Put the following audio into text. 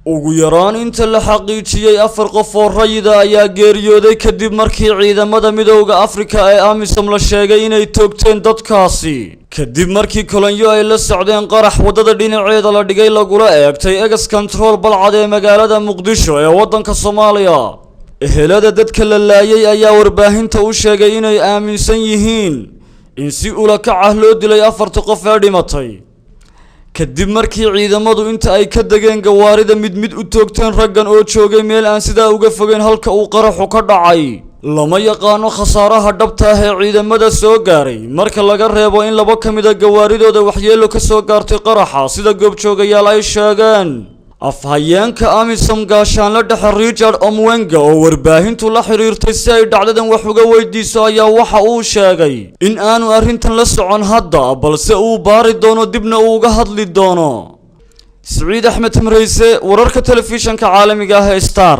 ugu yaraan inta la xaqiijiyay 4 qof oo rayid ah ayaa geeriyooday kadib markii ciidamada midowga Afrika ee AMISOM la sheegay inay toogteen dadkaasi kadib markii kolonyo ay la socdeen qarax wadada dhinaceeda la dhigay lagula eegtay egas control balcad ee magaalada Muqdisho ee wadanka Soomaaliya. ehelada dadka la laayay ayaa warbaahinta u sheegay inay aaminsan yihiin in si ula kac ah loo dilay 4 qof ee dhimatay kadib markii ciidamadu inta ay ka dageen gawaarida mid u toogteen raggan oo joogay meel aan sidaa uga fogeyn halka uu qaraxu ka dhacay. lama yaqaano khasaaraha dhabta ah ee ciidamada soo gaaray marka laga reebo in 2 ka mid ah gawaaridooda waxyeelo ka soo gaartay qaraxa sida goobjoogayaal ay sheegeen. afhayeenka AMISOM gaashaanle dhexe Richard Omwenga oo warbaahintu la xiriirtay si ay dhacdadan wax uga weydiiso ayaa waxa uu sheegay in aanu arrintan la socon hadda balse uu baari doono dibna uu uga hadli doono. Saciid Axmed Mareyse, wararka telefishanka caalamiga ah ee Star.